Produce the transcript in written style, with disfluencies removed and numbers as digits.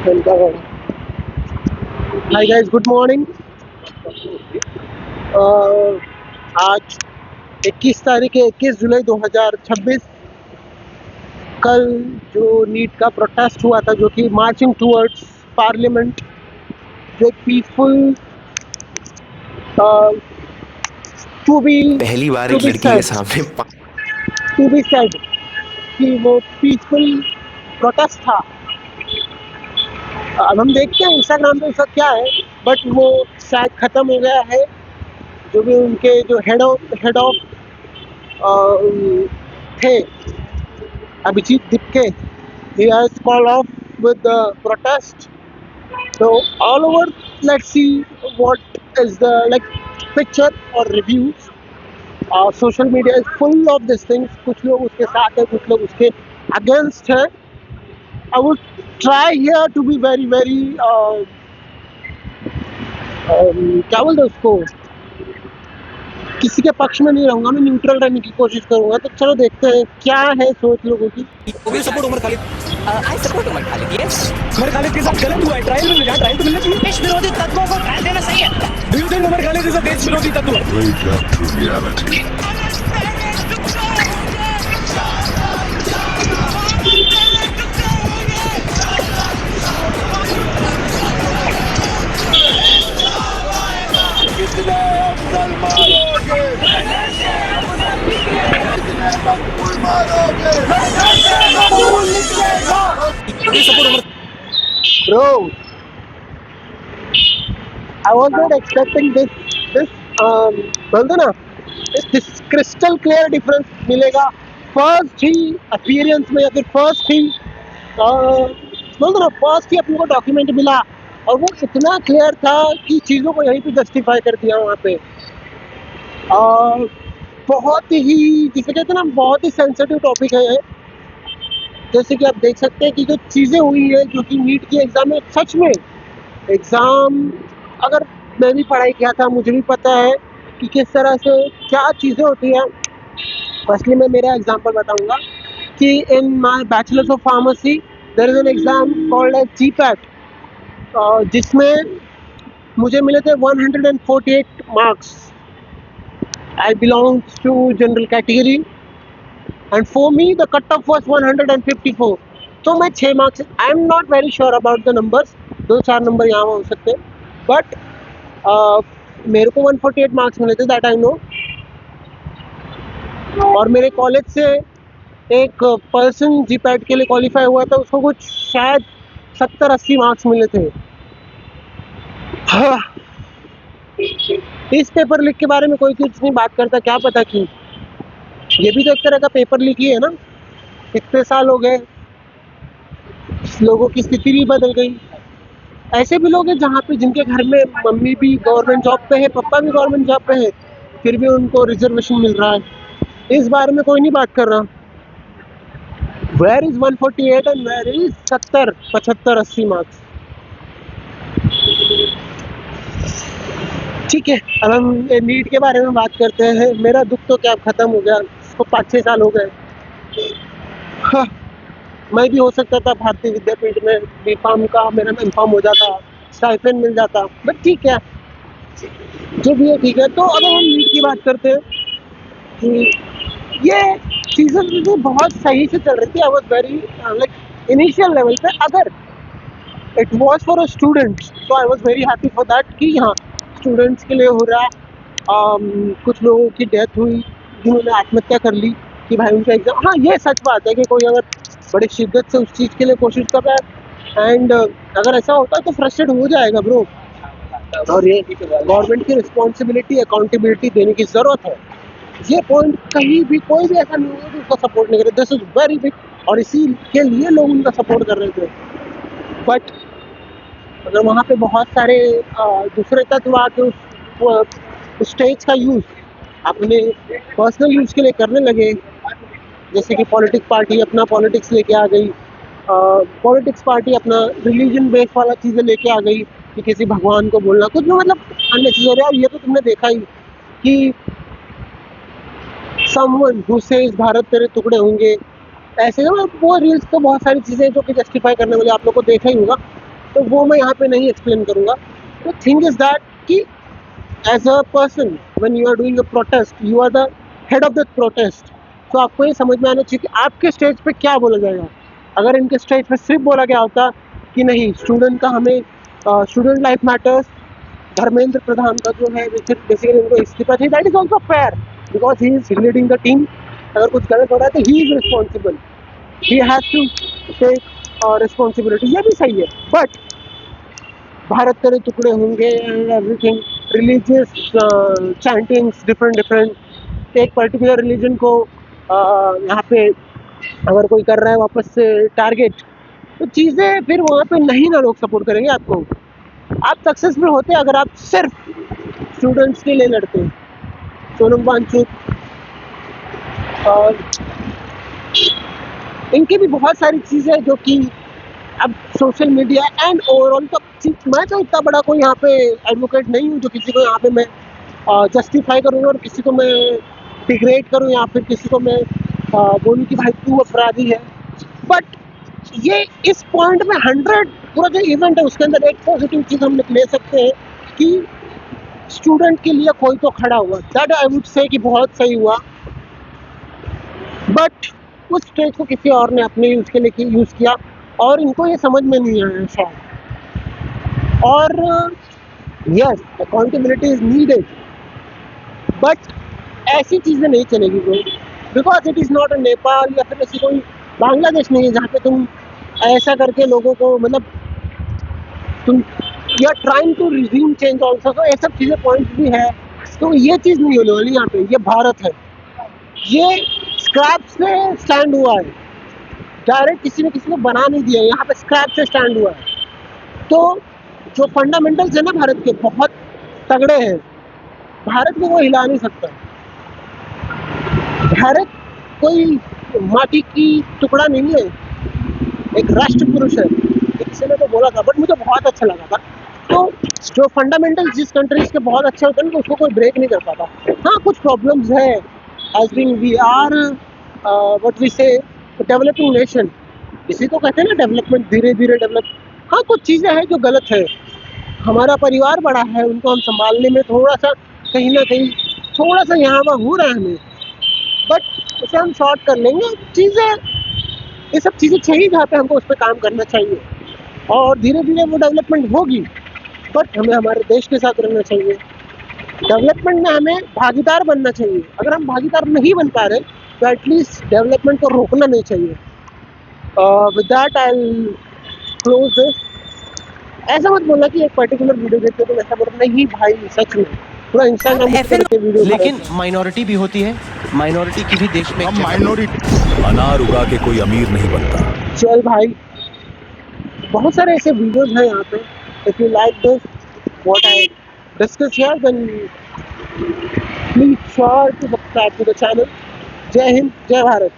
Hi guys, good morning. आज 21 तारीख है, 21 जुलाई 2026। कल जो नीट का प्रोटेस्ट हुआ था, जो कि मार्चिंग टूवर्ड्स पार्लियामेंट, जो पीसफुल टू बी पहली बार टू एक बी लड़की के सेड सामने टू बी सेड कि वो पीसफुल प्रोटेस्ट था। अब हम देखते हैं इंस्टाग्राम पे उसका क्या है, बट वो शायद ख़त्म हो गया है। जो भी उनके जो हेड ऑफ थे, Abhijit Dipke, he has called off with the protest. So all over, let's see what is the picture or reviews. Social media is full of these things. कुछ लोग उसके साथ है, कुछ लोग उसके against है. I would try here to be very very क्या बोलते हैं उसको, किसी के पक्ष में नहीं रहूंगा, मैं न्यूट्रल रहने की कोशिश करूंगा। तो चलो देखते हैं क्या है सोच लोगों की। Support Umar Khalid. I support Umar Khalid. Yes, Umar Khalid के साथ गलत हुआ है, ट्रायल में मिला, ट्रायल तो मिलना चाहिए। देश विरोधी तत्वों को ट्रायल देना सही है। Do you think Umar Khalid is a देश विरोधी तत्व? Wake up to reality. Support Umar. Bro, I was not expecting this बोलते ना, this crystal clear difference मिलेगा फर्स्ट ही अपीयरेंस में, या फिर फर्स्ट ही बोलते ना, फर्स्ट ही अपने को डॉक्यूमेंट मिला और वो इतना क्लियर था कि चीज़ों को यहीं पे जस्टिफाई कर दिया वहाँ पे। बहुत ही, जिसे कहते हैं ना, बहुत ही सेंसिटिव टॉपिक है ये। जैसे कि आप देख सकते हैं कि जो चीज़ें हुई है, जो कि नीट की एग्ज़ाम में, सच में एग्ज़ाम, अगर मैं भी पढ़ाई किया था, मुझे भी पता है कि किस तरह से क्या चीज़ें होती हैं। फर्स्टली मैं मेरा एग्जांपल बताऊंगा कि in my bachelors of pharmacy there is an exam called as GPAT, जिसमें मुझे मिले थे 148 marks. I belongs to general category and for me the cut off was 154। तो मैं 6 marks, I am not very sure about the numbers, 2-4 number यहाँ हो सकते हैं, बट मेरे को 148 मार्क्स मिले थे, दैट आई नो। और मेरे कॉलेज से एक पर्सन जीपैट के लिए क्वालिफाई हुआ था, उसको कुछ शायद 70-80 मार्क्स मिले थे। हाँ, इस पेपर लीक के बारे में कोई कुछ नहीं बात करता, क्या पता कि ये भी तो एक तरह का पेपर लीक ही है ना। इतने साल हो गए, लोगों की स्थिति भी बदल गई। ऐसे भी लोग हैं जहाँ पे, जिनके घर में मम्मी भी गवर्नमेंट जॉब पे है, पापा भी गवर्नमेंट जॉब पे है, फिर भी उनको रिजर्वेशन मिल रहा है। इस बारे में कोई नहीं बात कर रहा। Where is 148 and where is 70, 75, 80 marks. ठीक है, अब हम नीट के बारे में बात करते हैं। मेरा दुख तो क्या खत्म हो गया, इसको 5-6 साल हो गए। हाँ, मैं भी हो सकता था भारतीय विद्यापीठ में, बीफार्म का मेरा इन्फॉर्म हो जाता, स्टाइपेंड मिल जाता, बट ठीक है, जो भी है ठीक है। तो अब हम नीट की बात करते हैं कि ये चीज़ें बहुत सही से चल रही थी। I was very initial level पे, अगर it was for a student, तो I was very happy for that कि हाँ, स्टूडेंट्स के लिए हो रहा। कुछ लोगों की डेथ हुई जिन्होंने आत्महत्या कर ली कि भाई उनका एग्ज़ाम, हाँ ये सच बात है कि कोई अगर बड़ी शिद्दत से उस चीज़ के लिए कोशिश कर रहा है, एंड अगर ऐसा होता है तो फ्रस्ट्रेट हो जाएगा ब्रो। और ये गवर्नमेंट की रिस्पॉन्सिबिलिटी, अकाउंटेबिलिटी देने की ज़रूरत है। ये पॉइंट कहीं भी कोई भी ऐसा नहीं होगा कि उसका सपोर्ट नहीं करे, दिस इज वेरी बिग, और इसी के लिए लोग उनका सपोर्ट कर रहे थे। बट अगर वहाँ पे बहुत सारे दूसरे तत्व आके उस स्टेज का यूज़ अपने पर्सनल यूज़ के लिए करने लगे, जैसे कि पॉलिटिक्स पार्टी अपना पॉलिटिक्स लेके आ गई, पॉलिटिक्स पार्टी अपना रिलीजन बेस वाला चीज़ें लेके आ गई कि किसी भगवान को बोलना, कुछ भी मतलब अननेसेसरी। और ये तो तुमने देखा ही कि समवन हु सेज भारत तेरे टुकड़े होंगे, ऐसे ना, वो रील्स तो बहुत सारी चीज़ें जो कि जस्टिफाई करने वाले आप लोग को देखा ही होगा। तो वो मैं यहाँ पे नहीं एक्सप्लेन करूँगा. द थिंग इज दैट कि as a person when you are doing a protest you are the head of the protest. तो आपको ये समझ में आना चाहिए कि आपके स्टेज पे क्या बोला जाएगा. अगर इनके स्टेज पे सिर्फ बोला गया होता कि नहीं स्टूडेंट का हमें student life matters, Dharmendra Pradhan का जो है बेसिकली उनको इस्तीफा चाहिए, that is also fair because he is leading the team. अगर कुछ गलत हो रहा है तो he is responsible, he has to take responsibility. ये भी सही है. बट भारत तेरे टुकड़े होंगे and everything, religious chantings different एक पर्टिकुलर रिलीजन को यहाँ पे अगर कोई कर रहा है वापस से टारगेट, तो चीज़ें फिर वहाँ पे नहीं ना लोग सपोर्ट करेंगे आपको. आप सक्सेसफुल होते अगर आप सिर्फ स्टूडेंट्स के लिए लड़ते. सोनम वांगचुक और इनकी भी बहुत सारी चीज़ें जो कि अब सोशल मीडिया एंड ओवरऑल का मैं तो इतना बड़ा कोई यहाँ पे एडवोकेट नहीं हूँ जो किसी को यहाँ पे मैं जस्टिफाई करूँ और किसी को मैं डिग्रेड करूँ या फिर किसी को मैं बोलूँ कि भाई तू अपराधी है. बट ये इस पॉइंट में 100 पूरा जो इवेंट है उसके अंदर एक पॉजिटिव चीज़ हम ले सकते हैं कि स्टूडेंट के लिए कोई तो खड़ा हुआ. दैट आई वुड से कि बहुत सही हुआ. बट उस स्टेज को किसी और ने अपने यूज़ के लिए यूज़ किया और इनको ये समझ में नहीं आया शायद. और yes accountability is needed but ऐसी चीज़ें नहीं चलेगी कोई, because it is not a Nepal या फिर ऐसी कोई बांग्लादेश नहीं है जहाँ पे तुम ऐसा करके लोगों को मतलब तुम you are trying to resume change also. तो ये सब चीज़ें पॉइंट्स भी है. तो ये चीज़ नहीं होने वाली यहाँ पे. ये भारत है, ये स्क्रैप से स्टैंड हुआ है. डायरेक्ट किसी ने किसी को बना नहीं दिया, यहाँ पे स्क्रैप से स्टैंड हुआ है. तो जो फंडामेंटल्स है ना भारत के बहुत तगड़े हैं. भारत को वो हिला नहीं सकता. भारत कोई माटी की टुकड़ा नहीं है, एक राष्ट्र पुरुष है. किसी ने तो बोला था बट मुझे बहुत अच्छा लगा था. तो जो फंडामेंटल्स जिस कंट्रीज के बहुत अच्छे होते हैं तो उसको कोई ब्रेक नहीं कर पाता. हाँ कुछ प्रॉब्लम्स है as being we are what we say developing nation. इसी को कहते हैं ना डेवलपमेंट, धीरे धीरे डेवलप. हाँ कुछ चीज़ें हैं जो गलत है. हमारा परिवार बड़ा है, उनको हम संभालने में थोड़ा सा कहीं ना कहीं थोड़ा सा यहाँ वहाँ हो रहा है हमें. बट उसे हम शॉर्ट कर लेंगे. चीज़ें ये सब चीज़ें चाहिए जहाँ पे हमको उस पर काम करना चाहिए और धीरे धीरे वो डेवलपमेंट होगी. बट हमें हमारे देश के साथ रहना चाहिए. डेवलपमेंट में हमें भागीदार बनना चाहिए. अगर हम भागीदार नहीं बन पा रहे तो एटलीस्ट डेवलपमेंट को रोकना नहीं चाहिए. With that I will close this. ऐसा मत बोलना कि एक पर्टिकुलर वीडियो देखते तो ऐसा बोलना नहीं भाई, सच में पूरा इंस्टाग्राम पे वीडियो. लेकिन माइनॉरिटी भी होती है, माइनॉरिटी की भी देश में हम माइनॉरिटी अनार उगा के कोई अमीर नहीं बनता. चल भाई बहुत सारे ऐसे वीडियोस हैं यहाँ पे. If you like this what I discuss here then please sure to subscribe to the channel. जय हिंद, जय भारत.